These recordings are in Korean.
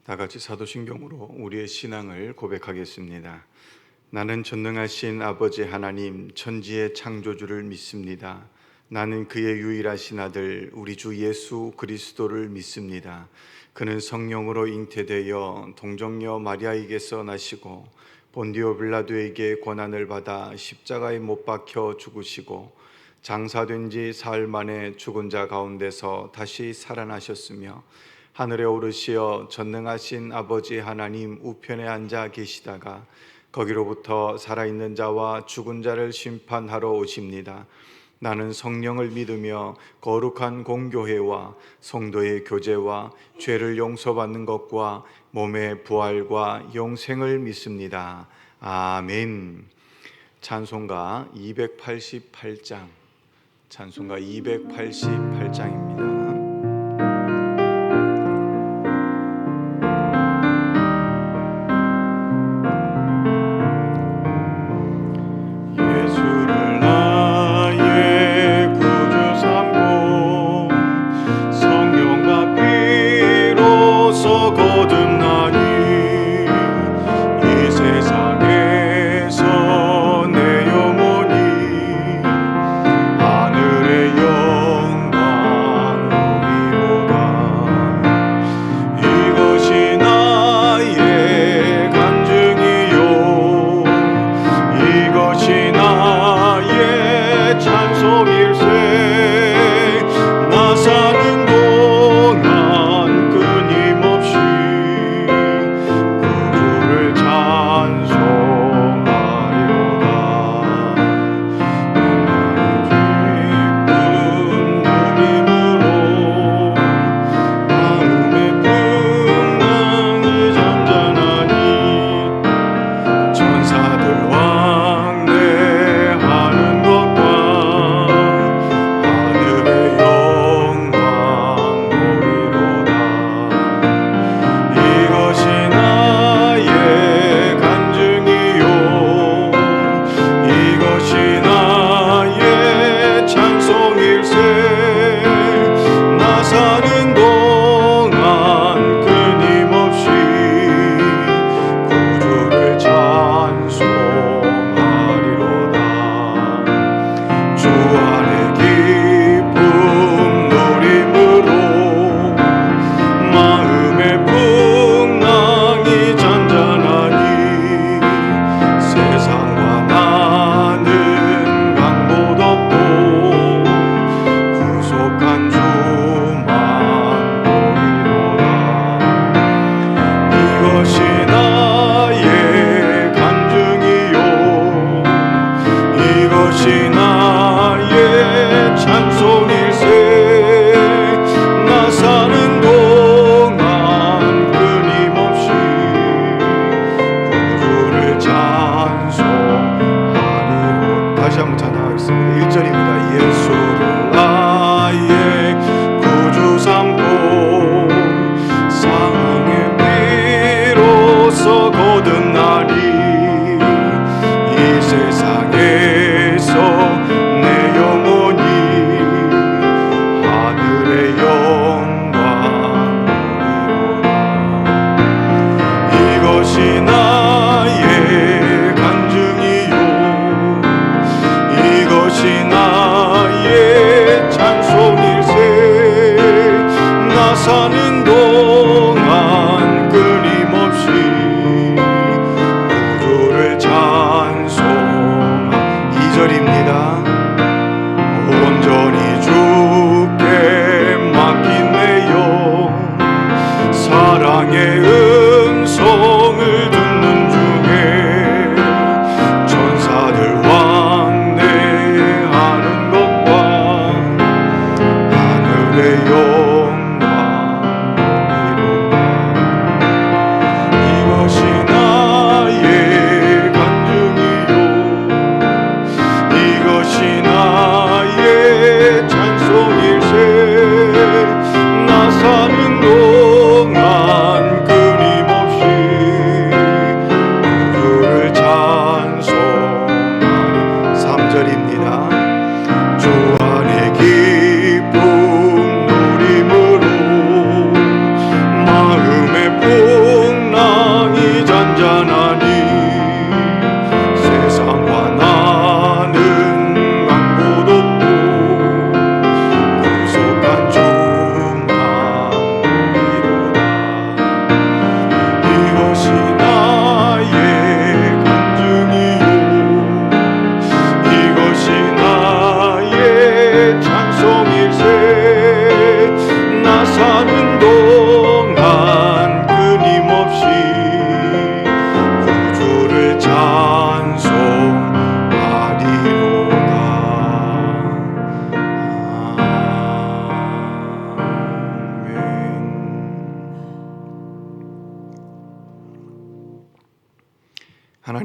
다 같이 사도신경으로 우리의 신앙을 고백하겠습니다. 나는 전능하신 아버지 하나님 천지의 창조주를 믿습니다. 나는 그의 유일하신 아들 우리 주 예수 그리스도를 믿습니다. 그는 성령으로 잉태되어 동정녀 마리아에게서 나시고 본디오 빌라도에게 고난을 받아 십자가에 못 박혀 죽으시고 장사된 지 사흘 만에 죽은 자 가운데서 다시 살아나셨으며 하늘에 오르시어 전능하신 아버지 하나님 우편에 앉아 계시다가 거기로부터 살아있는 자와 죽은 자를 심판하러 오십니다. 나는 성령을 믿으며 거룩한 공교회와 성도의 교제와 죄를 용서받는 것과 몸의 부활과 영생을 믿습니다. 아멘. 찬송가 288장, 찬송가 288장입니다.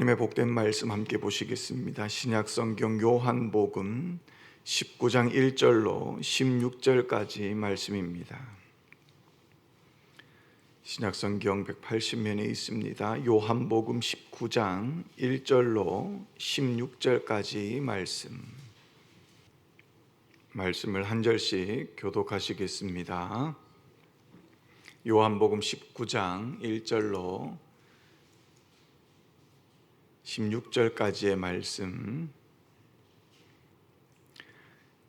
하나님의 복된 말씀 함께 보시겠습니다. 신약성경 요한복음 19장 1절로 16절까지 말씀입니다. 신약성경 180면에 있습니다. 요한복음 19장 1절로 16절까지 말씀을 한 절씩 교독하시겠습니다. 요한복음 19장 1절로 16절까지의 말씀.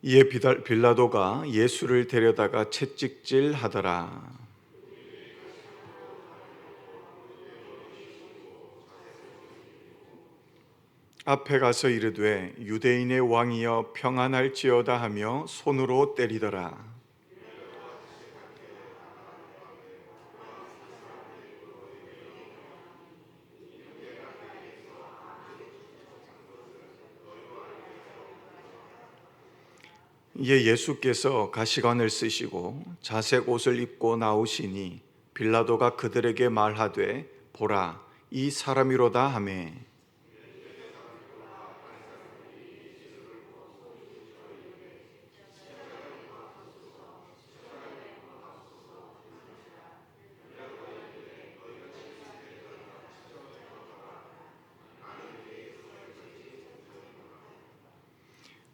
이에 빌라도가 예수를 데려다가 채찍질 하더라. 앞에 가서 이르되 유대인의 왕이여 평안할지어다 하며 손으로 때리더라. 이에 예수께서 가시관을 쓰시고 자색 옷을 입고 나오시니 빌라도가 그들에게 말하되 보라 이 사람이로다 하매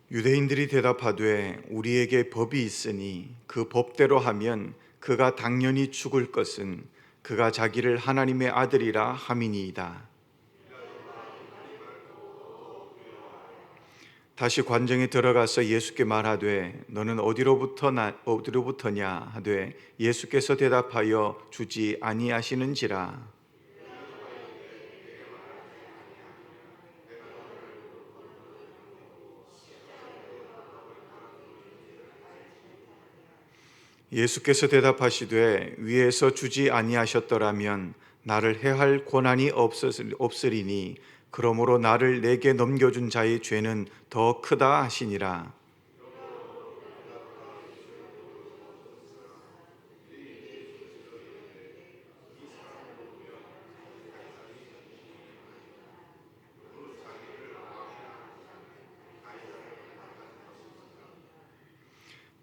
유대인들이 대답하되 우리에게 법이 있으니 그 법대로 하면 그가 당연히 죽을 것은 그가 자기를 하나님의 아들이라 함이니이다. 다시 관정에 들어가서 예수께 말하되 너는 어디로부터냐 하되 예수께서 대답하여 주지 아니하시는지라. 예수께서 대답하시되 위에서 주지 아니하셨더라면 나를 해할 권한이 없으리니 그러므로 나를 내게 넘겨준 자의 죄는 더 크다 하시니라.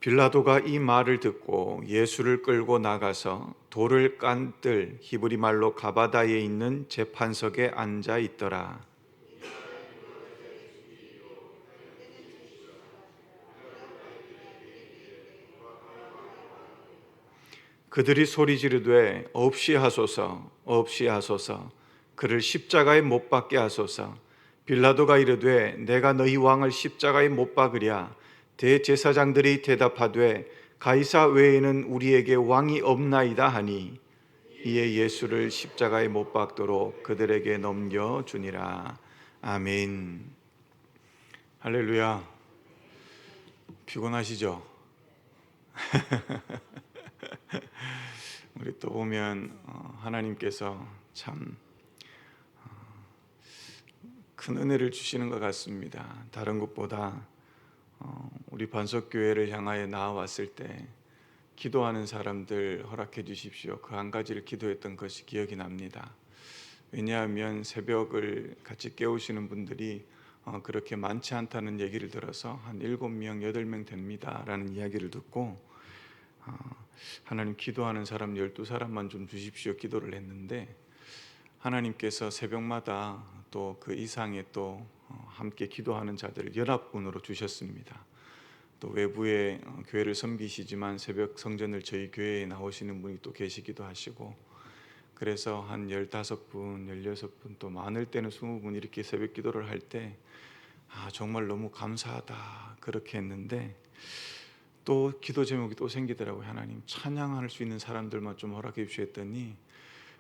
빌라도가 이 말을 듣고 예수를 끌고 나가서 돌을 깐 뜰 히브리 말로 가바다에 있는 재판석에 앉아 있더라. 그들이 소리 지르되 없이하소서 없이하소서 그를 십자가에 못 박게 하소서. 빌라도가 이르되 내가 너희 왕을 십자가에 못 박으랴. 대제사장들이 대답하되 가이사 외에는 우리에게 왕이 없나이다 하니 이에 예수를 십자가에 못 박도록 그들에게 넘겨주니라. 아멘. 할렐루야. 피곤하시죠? 우리 또 보면 하나님께서 참 큰 은혜를 주시는 것 같습니다. 다른 것보다 우리 반석교회를 향하여 나와왔을 때 기도하는 사람들 허락해 주십시오. 그 한 가지를 기도했던 것이 기억이 납니다. 왜냐하면 새벽을 같이 깨우시는 분들이 그렇게 많지 않다는 얘기를 들어서 한 7명, 8명 됩니다 라는 이야기를 듣고 하나님 기도하는 사람 12사람만 좀 주십시오 기도를 했는데 하나님께서 새벽마다 또 그 이상의 또 함께 기도하는 자들을 연합군으로 주셨습니다. 또 외부에 교회를 섬기시지만 새벽 성전을 저희 교회에 나오시는 분이 또 계시기도 하시고 그래서 한 15분, 16분 또 많을 때는 20분 이렇게 새벽 기도를 할 때 정말 너무 감사하다 그렇게 했는데 또 기도 제목이 또 생기더라고요. 하나님 찬양할 수 있는 사람들만 좀 허락해 주셨더니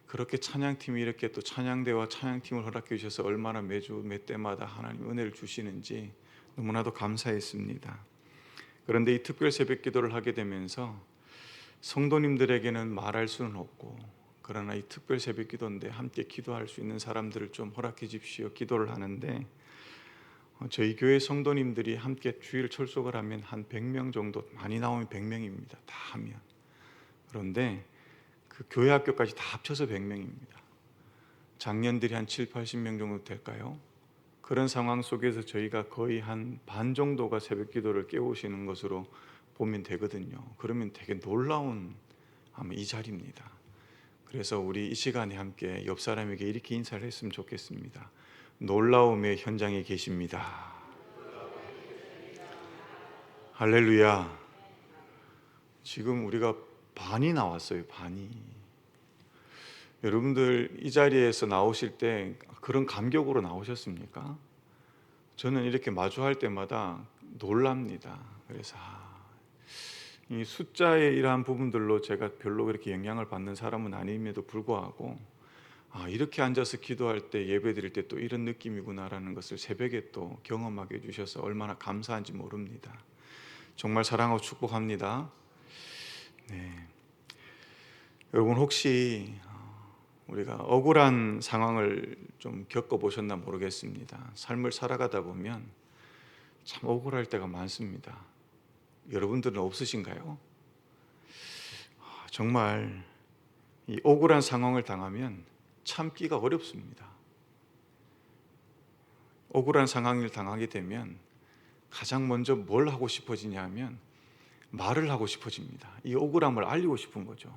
그렇게 찬양팀이 이렇게 또 찬양대와 찬양팀을 허락해 주셔서 얼마나 매주 몇 때마다 하나님 은혜를 주시는지 너무나도 감사했습니다. 그런데 이 특별 새벽 기도를 하게 되면서 성도님들에게는 말할 수는 없고 그러나 이 특별 새벽 기도인데 함께 기도할 수 있는 사람들을 좀 허락해 주십시오 기도를 하는데 저희 교회 성도님들이 함께 주일 철속을 하면 한 100명 정도, 많이 나오면 100명입니다. 다 하면. 그런데 그 교회 학교까지 다 합쳐서 100명입니다. 장년들이 한 7, 80명 정도 될까요? 그런 상황 속에서 저희가 거의 한 반 정도가 새벽 기도를 깨우시는 것으로 보면 되거든요. 그러면 되게 놀라운 아마 이 자리입니다. 그래서 우리 이 시간에 함께 옆 사람에게 이렇게 인사를 했으면 좋겠습니다. 놀라움의 현장에 계십니다. 할렐루야. 지금 우리가 반이 나왔어요. 반이. 여러분들 이 자리에서 나오실 때 그런 감격으로 나오셨습니까? 저는 이렇게 마주할 때마다 놀랍니다. 그래서 이 숫자의 이러한 부분들로 제가 별로 그렇게 영향을 받는 사람은 아님에도 불구하고 이렇게 앉아서 기도할 때 예배 드릴 때 또 이런 느낌이구나라는 것을 새벽에 또 경험하게 해주셔서 얼마나 감사한지 모릅니다. 정말 사랑하고 축복합니다. 네. 여러분 혹시 우리가 억울한 상황을 좀 겪어보셨나 모르겠습니다. 삶을 살아가다 보면 참 억울할 때가 많습니다. 여러분들은 없으신가요? 정말 이 억울한 상황을 당하면 참기가 어렵습니다. 억울한 상황을 당하게 되면 가장 먼저 뭘 하고 싶어지냐 하면 말을 하고 싶어집니다. 이 억울함을 알리고 싶은 거죠.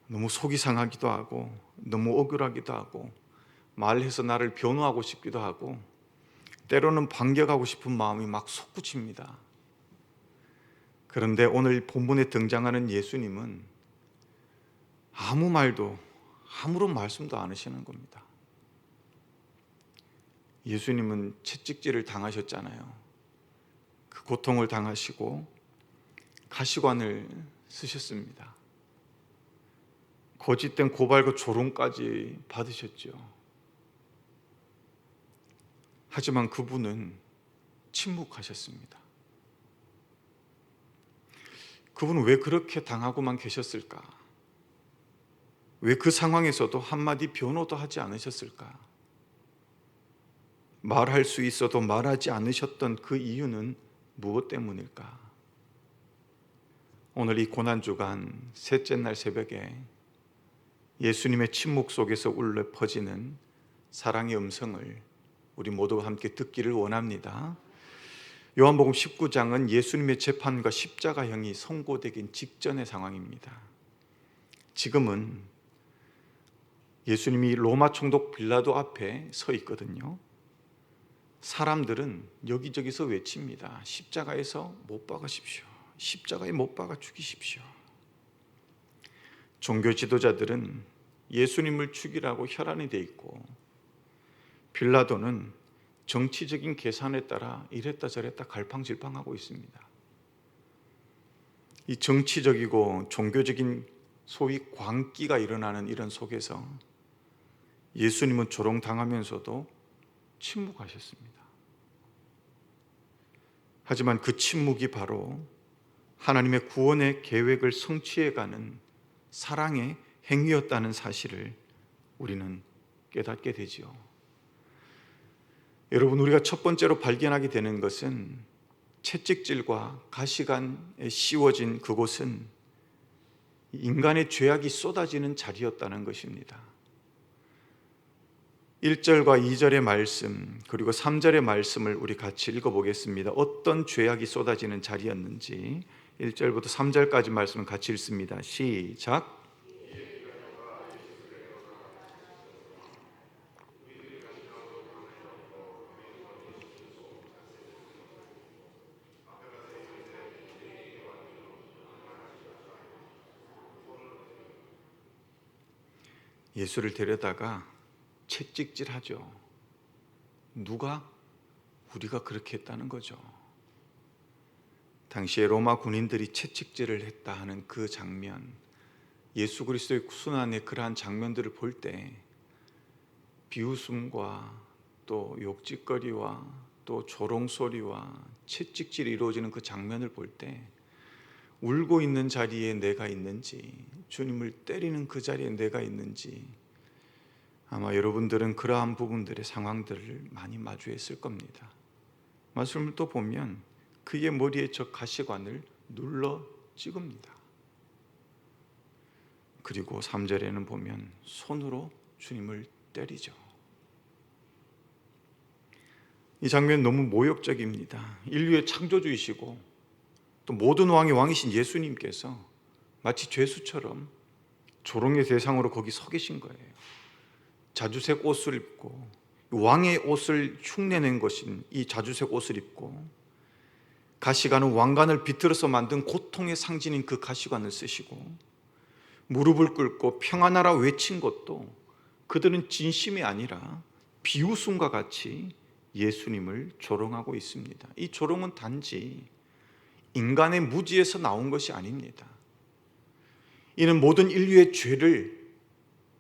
너무 속이 상하기도 하고 너무 억울하기도 하고 말해서 나를 변호하고 싶기도 하고 때로는 반격하고 싶은 마음이 막 솟구칩니다. 그런데 오늘 본문에 등장하는 예수님은 아무 말도 아무런 말씀도 안 하시는 겁니다. 예수님은 채찍질을 당하셨잖아요. 그 고통을 당하시고 가시관을 쓰셨습니다. 거짓된 고발과 조롱까지 받으셨죠. 하지만 그분은 침묵하셨습니다. 그분은 왜 그렇게 당하고만 계셨을까? 왜 그 상황에서도 한마디 변호도 하지 않으셨을까? 말할 수 있어도 말하지 않으셨던 그 이유는 무엇 때문일까? 오늘 이 고난주간 셋째 날 새벽에 예수님의 침묵 속에서 울려 퍼지는 사랑의 음성을 우리 모두가 함께 듣기를 원합니다. 요한복음 19장은 예수님의 재판과 십자가형이 선고되기 직전의 상황입니다. 지금은 예수님이 로마 총독 빌라도 앞에 서 있거든요. 사람들은 여기저기서 외칩니다. 십자가에서 못 박으십시오. 십자가에 못 박아 죽이십시오. 종교 지도자들은 예수님을 죽이라고 혈안이 돼 있고 빌라도는 정치적인 계산에 따라 이랬다 저랬다 갈팡질팡하고 있습니다. 이 정치적이고 종교적인 소위 광기가 일어나는 이런 속에서 예수님은 조롱당하면서도 침묵하셨습니다. 하지만 그 침묵이 바로 하나님의 구원의 계획을 성취해가는 사랑의 행위였다는 사실을 우리는 깨닫게 되지요. 여러분, 우리가 첫 번째로 발견하게 되는 것은 채찍질과 가시관에 씌워진 그곳은 인간의 죄악이 쏟아지는 자리였다는 것입니다. 1절과 2절의 말씀 그리고 3절의 말씀을 우리 같이 읽어보겠습니다. 어떤 죄악이 쏟아지는 자리였는지 1절부터 3절까지 말씀을 같이 읽습니다. 시작. 예수를 데려다가 채찍질하죠. 누가? 우리가 그렇게 했다는 거죠. 당시에 로마 군인들이 채찍질을 했다 하는 그 장면, 예수 그리스도의 순환의 그러한 장면들을 볼 때 비웃음과 또 욕짓거리와 또 조롱소리와 채찍질이 이루어지는 그 장면을 볼 때 울고 있는 자리에 내가 있는지, 주님을 때리는 그 자리에 내가 있는지 아마 여러분들은 그러한 부분들의 상황들을 많이 마주했을 겁니다. 말씀을 또 보면 그의 머리에 저 가시관을 눌러 찍습니다. 그리고 3절에는 보면 손으로 주님을 때리죠. 이 장면 너무 모욕적입니다. 인류의 창조주이시고 또 모든 왕의 왕이신 예수님께서 마치 죄수처럼 조롱의 대상으로 거기 서 계신 거예요. 자주색 옷을 입고 왕의 옷을 흉내낸 것인 이 자주색 옷을 입고 가시관은 왕관을 비틀어서 만든 고통의 상징인 그 가시관을 쓰시고 무릎을 꿇고 평안하라 외친 것도 그들은 진심이 아니라 비웃음과 같이 예수님을 조롱하고 있습니다. 이 조롱은 단지 인간의 무지에서 나온 것이 아닙니다. 이는 모든 인류의 죄를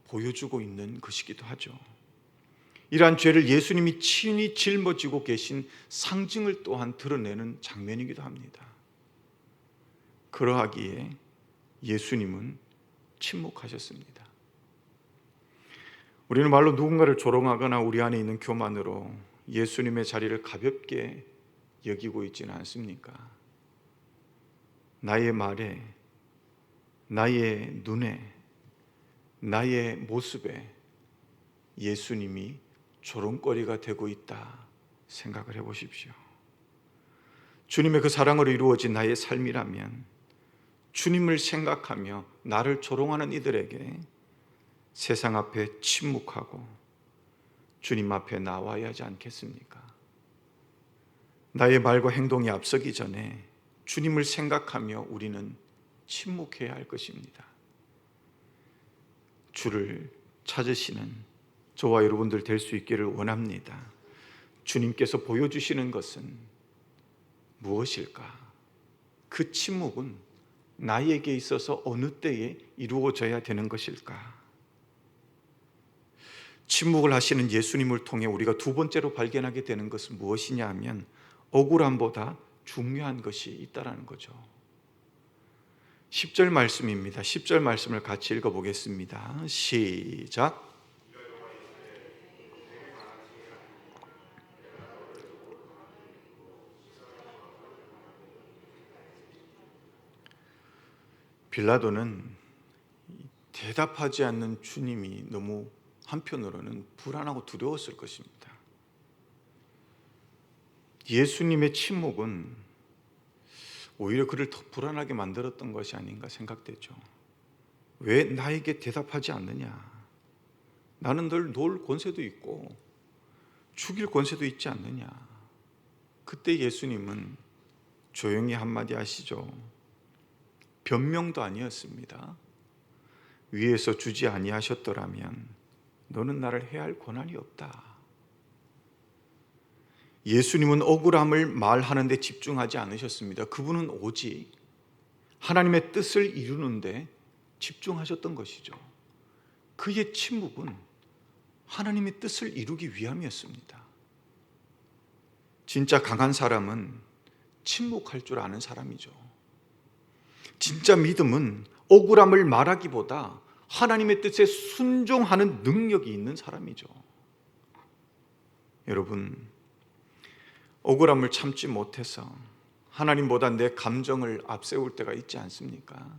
보여주고 있는 것이기도 하죠. 이러한 죄를 예수님이 친히 짊어지고 계신 상징을 또한 드러내는 장면이기도 합니다. 그러하기에 예수님은 침묵하셨습니다. 우리는 말로 누군가를 조롱하거나 우리 안에 있는 교만으로 예수님의 자리를 가볍게 여기고 있지는 않습니까? 나의 말에, 나의 눈에, 나의 모습에 예수님이 조롱거리가 되고 있다 생각을 해보십시오. 주님의 그 사랑으로 이루어진 나의 삶이라면 주님을 생각하며 나를 조롱하는 이들에게 세상 앞에 침묵하고 주님 앞에 나와야 하지 않겠습니까? 나의 말과 행동이 앞서기 전에 주님을 생각하며 우리는 침묵해야 할 것입니다. 주를 찾으시는 저와 여러분들 될 수 있기를 원합니다. 주님께서 보여주시는 것은 무엇일까? 그 침묵은 나에게 있어서 어느 때에 이루어져야 되는 것일까? 침묵을 하시는 예수님을 통해 우리가 두 번째로 발견하게 되는 것은 무엇이냐 하면 억울함보다 중요한 것이 있다는 거죠. 10절 말씀입니다. 10절 말씀을 같이 읽어보겠습니다. 시작. 빌라도는 대답하지 않는 주님이 너무 한편으로는 불안하고 두려웠을 것입니다. 예수님의 침묵은 오히려 그를 더 불안하게 만들었던 것이 아닌가 생각되죠. 왜 나에게 대답하지 않느냐? 나는 널 놓을 권세도 있고 죽일 권세도 있지 않느냐? 그때 예수님은 조용히 한마디 하시죠. 변명도 아니었습니다. 위에서 주지 아니하셨더라면 너는 나를 해할 권한이 없다. 예수님은 억울함을 말하는 데 집중하지 않으셨습니다. 그분은 오직 하나님의 뜻을 이루는 데 집중하셨던 것이죠. 그의 침묵은 하나님의 뜻을 이루기 위함이었습니다. 진짜 강한 사람은 침묵할 줄 아는 사람이죠. 진짜 믿음은 억울함을 말하기보다 하나님의 뜻에 순종하는 능력이 있는 사람이죠. 여러분, 억울함을 참지 못해서 하나님보다 내 감정을 앞세울 때가 있지 않습니까?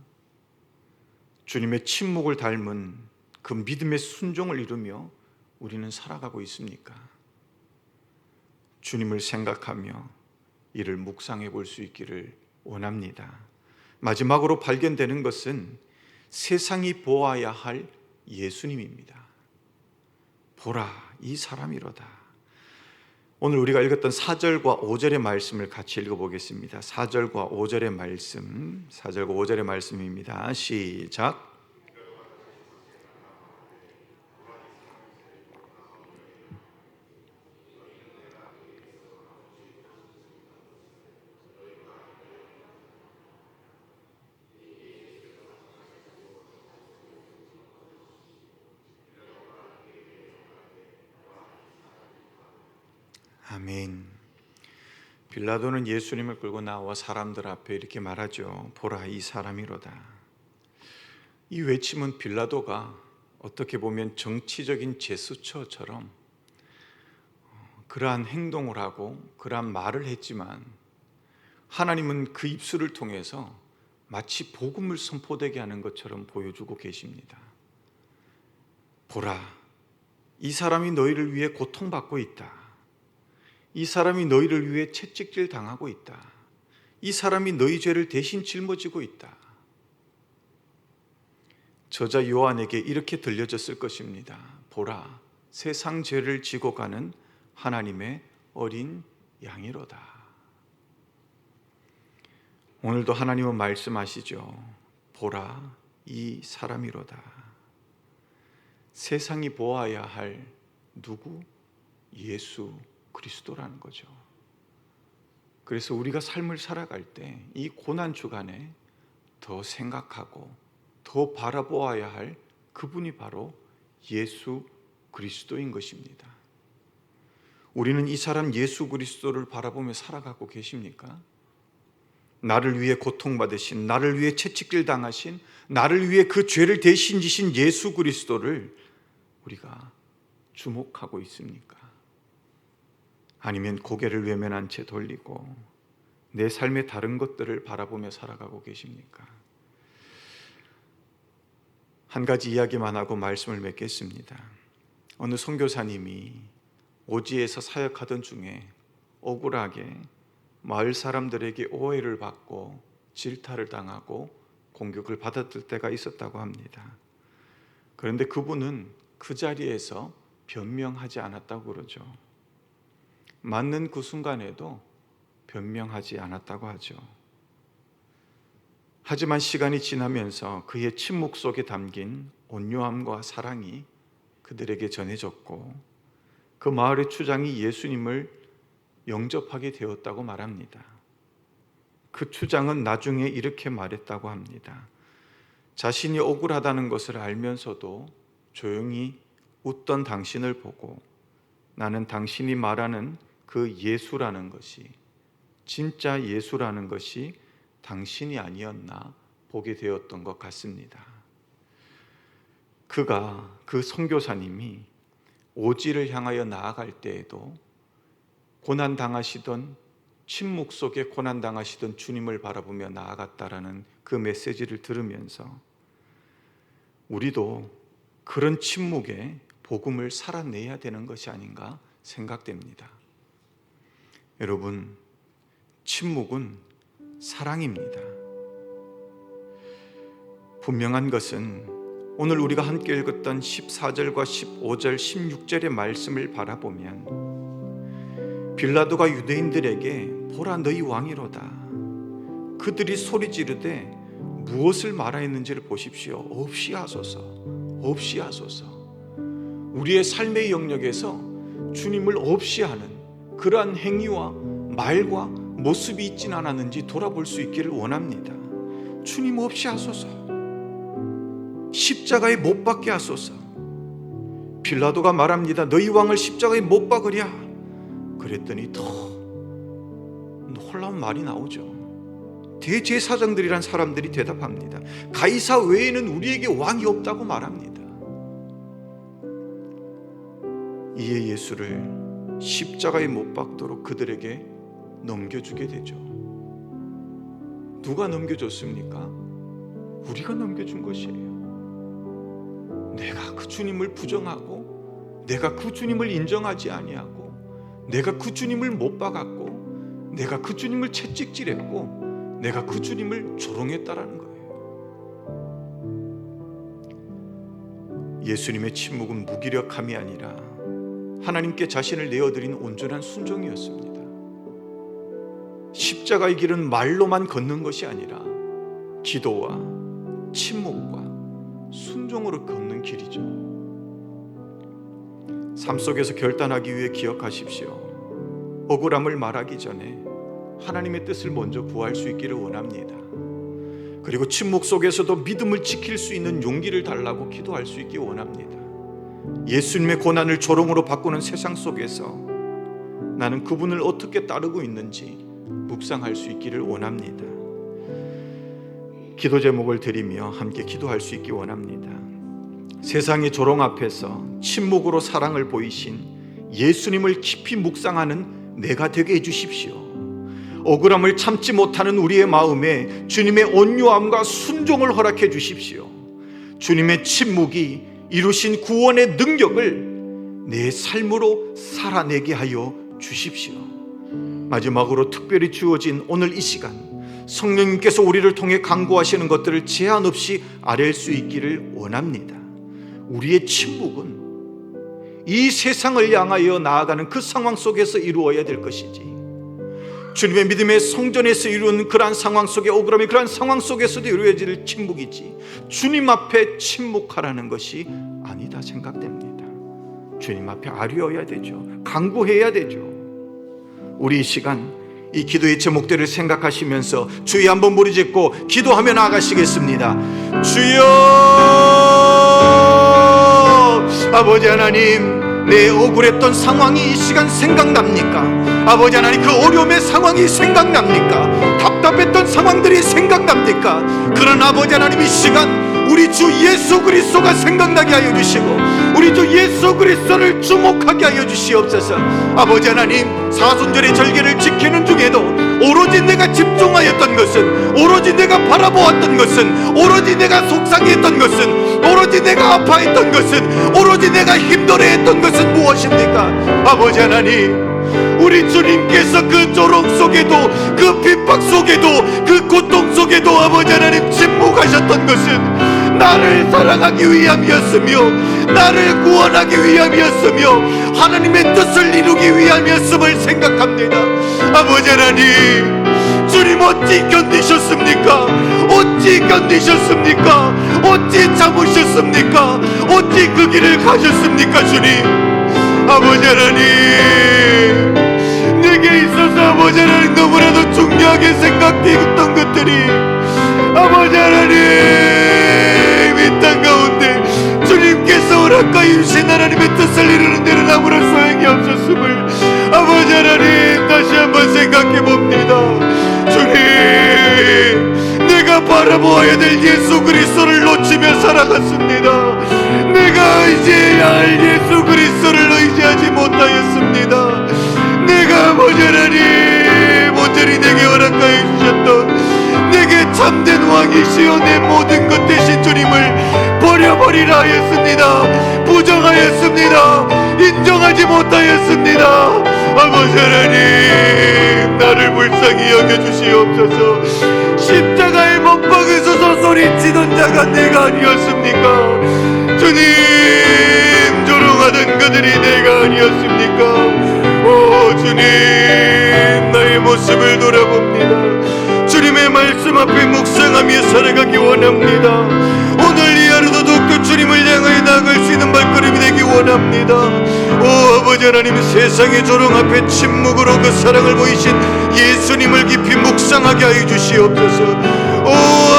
주님의 침묵을 닮은 그 믿음의 순종을 이루며 우리는 살아가고 있습니까? 주님을 생각하며 이를 묵상해 볼 수 있기를 원합니다. 마지막으로 발견되는 것은 세상이 보아야 할 예수님입니다. 보라, 이 사람이로다. 오늘 우리가 읽었던 4절과 5절의 말씀을 같이 읽어보겠습니다. 4절과 5절의 말씀, 4절과 5절의 말씀입니다. 시작. 아멘. 빌라도는 예수님을 끌고 나와 사람들 앞에 이렇게 말하죠. 보라, 이 사람이로다. 이 외침은 빌라도가 어떻게 보면 정치적인 제스처처럼 그러한 행동을 하고 그러한 말을 했지만 하나님은 그 입술을 통해서 마치 복음을 선포되게 하는 것처럼 보여주고 계십니다. 보라, 이 사람이 너희를 위해 고통받고 있다. 이 사람이 너희를 위해 채찍질 당하고 있다. 이 사람이 너희 죄를 대신 짊어지고 있다. 저자 요한에게 이렇게 들려졌을 것입니다. 보라, 세상 죄를 지고 가는 하나님의 어린 양이로다. 오늘도 하나님은 말씀하시죠. 보라, 이 사람이로다. 세상이 보아야 할 누구? 예수 그리스도라는 거죠. 그래서 우리가 삶을 살아갈 때 이 고난 주간에 더 생각하고 더 바라보아야 할 그분이 바로 예수 그리스도인 것입니다. 우리는 이 사람 예수 그리스도를 바라보며 살아가고 계십니까? 나를 위해 고통받으신, 나를 위해 채찍질 당하신, 나를 위해 그 죄를 대신 지신 예수 그리스도를 우리가 주목하고 있습니까? 아니면 고개를 외면한 채 돌리고 내 삶의 다른 것들을 바라보며 살아가고 계십니까? 한 가지 이야기만 하고 말씀을 맺겠습니다. 어느 선교사님이 오지에서 사역하던 중에 억울하게 마을 사람들에게 오해를 받고 질타를 당하고 공격을 받았을 때가 있었다고 합니다. 그런데 그분은 그 자리에서 변명하지 않았다고 그러죠. 맞는 그 순간에도 변명하지 않았다고 하죠. 하지만 시간이 지나면서 그의 침묵 속에 담긴 온유함과 사랑이 그들에게 전해졌고 그 마을의 추장이 예수님을 영접하게 되었다고 말합니다. 그 추장은 나중에 이렇게 말했다고 합니다. 자신이 억울하다는 것을 알면서도 조용히 웃던 당신을 보고 나는 당신이 말하는 그 예수라는 것이, 진짜 예수라는 것이 당신이 아니었나 보게 되었던 것 같습니다. 그 선교사님이 오지를 향하여 나아갈 때에도 고난당하시던, 침묵 속에 고난당하시던 주님을 바라보며 나아갔다라는 그 메시지를 들으면서 우리도 그런 침묵에 복음을 살아내야 되는 것이 아닌가 생각됩니다. 여러분, 침묵은 사랑입니다. 분명한 것은 오늘 우리가 함께 읽었던 14절과 15절, 16절의 말씀을 바라보면 빌라도가 유대인들에게 보라 너희 왕이로다. 그들이 소리 지르되 무엇을 말하였는지를 보십시오. 없이 하소서, 없이 하소서. 우리의 삶의 영역에서 주님을 없이 하는 그러한 행위와 말과 모습이 있진 않았는지 돌아볼 수 있기를 원합니다. 주님 없이 하소서. 십자가에 못 박게 하소서. 빌라도가 말합니다. 너희 왕을 십자가에 못 박으랴. 그랬더니 더 놀라운 말이 나오죠. 대제사장들이란 사람들이 대답합니다. 가이사 외에는 우리에게 왕이 없다고 말합니다. 이에 예수를 십자가에 못 박도록 그들에게 넘겨주게 되죠. 누가 넘겨줬습니까? 우리가 넘겨준 것이에요. 내가 그 주님을 부정하고 내가 그 주님을 인정하지 아니하고 내가 그 주님을 못 박았고 내가 그 주님을 채찍질했고 내가 그 주님을 조롱했다라는 거예요. 예수님의 침묵은 무기력함이 아니라 하나님께 자신을 내어드린 온전한 순종이었습니다. 십자가의 길은 말로만 걷는 것이 아니라 기도와 침묵과 순종으로 걷는 길이죠. 삶 속에서 결단하기 위해 기억하십시오. 억울함을 말하기 전에 하나님의 뜻을 먼저 구할 수 있기를 원합니다. 그리고 침묵 속에서도 믿음을 지킬 수 있는 용기를 달라고 기도할 수 있기 원합니다. 예수님의 고난을 조롱으로 바꾸는 세상 속에서 나는 그분을 어떻게 따르고 있는지 묵상할 수 있기를 원합니다. 기도 제목을 드리며 함께 기도할 수 있기 원합니다. 세상의 조롱 앞에서 침묵으로 사랑을 보이신 예수님을 깊이 묵상하는 내가 되게 해주십시오. 억울함을 참지 못하는 우리의 마음에 주님의 온유함과 순종을 허락해 주십시오. 주님의 침묵이 이루신 구원의 능력을 내 삶으로 살아내게 하여 주십시오. 마지막으로 특별히 주어진 오늘 이 시간, 성령님께서 우리를 통해 강구하시는 것들을 제한 없이 아뢰 수 있기를 원합니다. 우리의 침묵은 이 세상을 향하여 나아가는 그 상황 속에서 이루어야 될 것이지, 주님의 믿음의 성전에서 이루는 그러한 상황 속에 억울함이 그러한 상황 속에서도 이루어질 침묵이지, 주님 앞에 침묵하라는 것이 아니다 생각됩니다. 주님 앞에 아뢰어야 되죠. 간구해야 되죠. 우리 이 시간 이 기도의 제목들을 생각하시면서 주여 한번 부르짖고 기도하며 나아가시겠습니다. 주여, 아버지 하나님, 내 억울했던 상황이 이 시간 생각납니까? 아버지 하나님, 그 어려움의 상황이 생각납니까? 답답했던 상황들이 생각납니까? 그런 아버지 하나님, 이 시간 우리 주 예수 그리스도가 생각나게 하여 주시고 우리 주 예수 그리스도를 주목하게 하여 주시옵소서. 아버지 하나님, 사순절의 절개를 지키는 중에도 오로지 내가 집중하였던 것은, 오로지 내가 바라보았던 것은, 오로지 내가 속상했던 것은, 오로지 내가 아파했던 것은, 오로지 내가 힘들어했던 것은 무엇입니까? 아버지 하나님, 우리 주님께서 그 조롱 속에도, 그 핍박 속에도, 그 고통 속에도 아버지 하나님 침묵하셨던 것은 나를 사랑하기 위함이었으며 나를 구원하기 위함이었으며 하나님의 뜻을 이루기 위함이었음을 생각합니다. 아버지 하나님, 주님 어찌 견디셨습니까? 어찌 견디셨습니까? 어찌 참으셨습니까? 어찌 그 길을 가셨습니까? 주님, 아버지 하나님, 내게 있어서 아버지 하나님 너무나도 중요하게 생각되었던 것들이 아버지 하나님 이 땅 가운데 주님께서 허락하여 주신 하나님의 뜻을 이루는 데는 아무런 소용이 없었음을 아버지 하나님 다시 한번 생각해 봅니다. 주님, 내가 바라보아야 될 예수 그리스도를 놓치며 살아갔습니다. 내가 의지해야 할 예수 그리스도를 의지하지 못하였습니다. 내가 아버지 하나님 온전히 내게 허락하여 주셨던 내게 참된 왕이시여 내 모든 것 대신 주님을 버려버리라 하였습니다. 부정하였습니다. 인정하지 못하였습니다. 아버지 하나님, 나를 불쌍히 여겨주시옵소서. 십자가에 못 박으소서 소리치던 자가 내가 아니었습니까? 주님, 조롱하던 그들이 내가 아니었습니까? 오 주님, 나의 모습을 돌아봅니다. 주님의 말씀 앞에 묵상하며 살아가기 원합니다. 오늘 이 하루도 더욱더 주님을 향하여 나아갈 수 있는 발걸음이 되기 원합니다. 오 아버지 하나님, 세상의 조롱 앞에 침묵으로 그 사랑을 보이신 예수님을 깊이 묵상하게 하여 주시옵소서. 오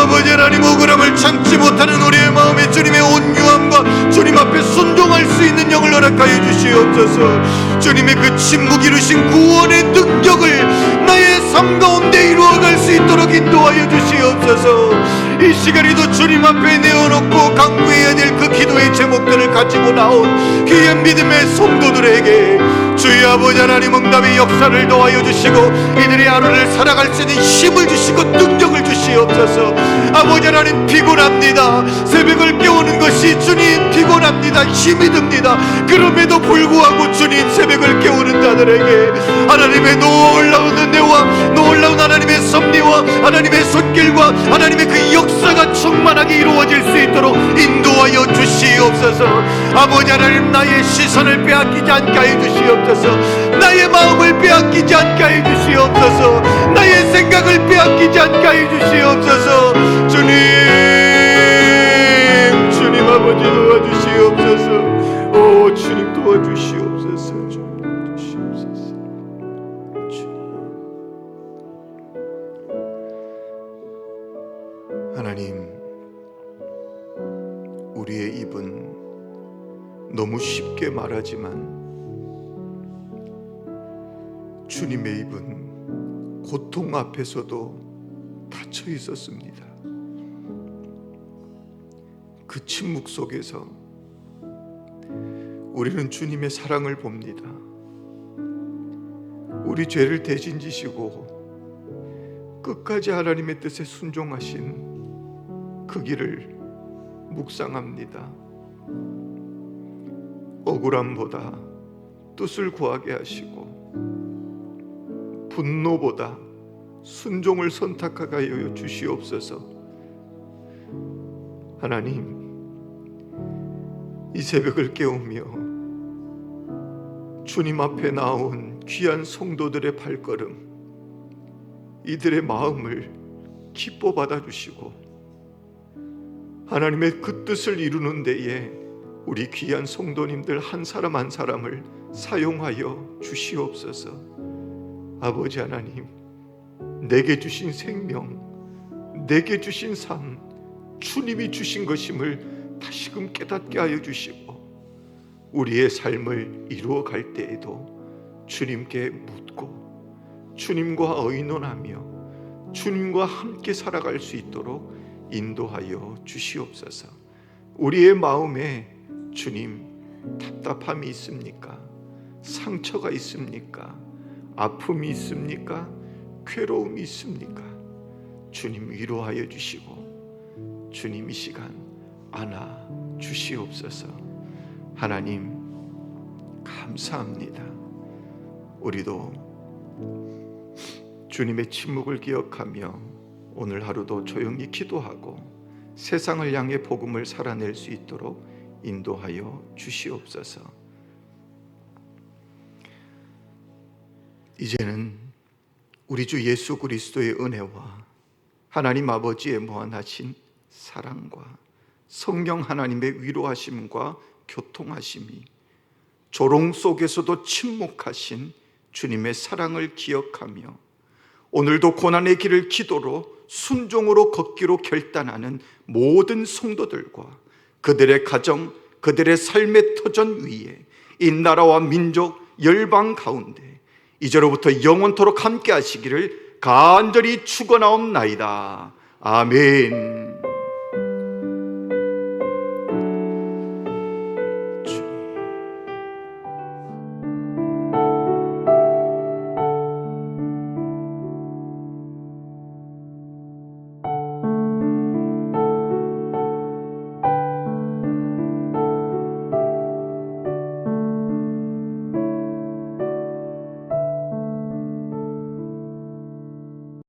아버지 하나님, 억울함을 참지 못하는 우리의 마음에 주님의 온유함과 주님 앞에 순종할 수 있는 영을 허락하여 주시옵소서. 주님의 그 침묵 이루신 구원의 능력을 나의 삶 가운데 이루어갈 수 있도록 인도하여 주시옵소서. 이 시간에도 주님 앞에 내어놓고 강구해야 될 그 기도의 제목들을 가지고 나온 귀한 믿음의 성도들에게 주의 아버지 하나님 응답의 역사를 도와여 주시고 이들의 하루를 살아갈 수 있는 힘을 주시고 능력을 주시옵소서. 아버지 하나님, 피곤합니다. 새벽을 깨우는 것이 주님 피곤합니다. 힘이 듭니다. 그럼에도 불구하고 주님 새벽을 깨우는 자들에게 하나님의 놀라운 은혜와 놀라운 하나님의 섭리와 하나님의 손길과 하나님의 그 역사가 충만하게 이루어질 수 있도록 인도하여 주시옵소서. 아버지 하나님, 나의 시선을 빼앗기지 않게 하여 주시옵소서. 나의 마음을 빼앗기지 않게 하여 주시옵소서. 나의 생각을 빼앗기지 않게 하여 주시옵소서. 주님, 주님 아버지 도와주시옵소서. 오 주님 도와주시옵소서. 주님 도와주시옵소서. 하나님, 우리의 입은 너무 쉽게 말하지만 주님의 입은 고통 앞에서도 닫혀 있었습니다. 그 침묵 속에서 우리는 주님의 사랑을 봅니다. 우리 죄를 대신 지시고 끝까지 하나님의 뜻에 순종하신 그 길을 묵상합니다. 억울함보다 뜻을 구하게 하시고 분노보다 순종을 선택하게 하여 주시옵소서. 하나님, 이 새벽을 깨우며 주님 앞에 나온 귀한 성도들의 발걸음, 이들의 마음을 기뻐 받아주시고 하나님의 그 뜻을 이루는 데에 우리 귀한 성도님들 한 사람 한 사람을 사용하여 주시옵소서. 아버지 하나님, 내게 주신 생명, 내게 주신 삶, 주님이 주신 것임을 다시금 깨닫게 하여 주시고 우리의 삶을 이루어갈 때에도 주님께 묻고 주님과 의논하며 주님과 함께 살아갈 수 있도록 인도하여 주시옵소서. 우리의 마음에 주님, 답답함이 있습니까? 상처가 있습니까? 아픔이 있습니까? 괴로움이 있습니까? 주님 위로하여 주시고 주님 이 시간 안아 주시옵소서. 하나님 감사합니다. 우리도 주님의 침묵을 기억하며 오늘 하루도 조용히 기도하고 세상을 향해 복음을 살아낼 수 있도록 인도하여 주시옵소서. 이제는 우리 주 예수 그리스도의 은혜와 하나님 아버지의 무한하신 사랑과 성령 하나님의 위로하심과 교통하심이 조롱 속에서도 침묵하신 주님의 사랑을 기억하며 오늘도 고난의 길을 기도로 순종으로 걷기로 결단하는 모든 성도들과 그들의 가정, 그들의 삶의 터전 위에 이 나라와 민족, 열방 가운데 이제로부터 영원토록 함께 하시기를 간절히 축원하옵나이다. 아멘.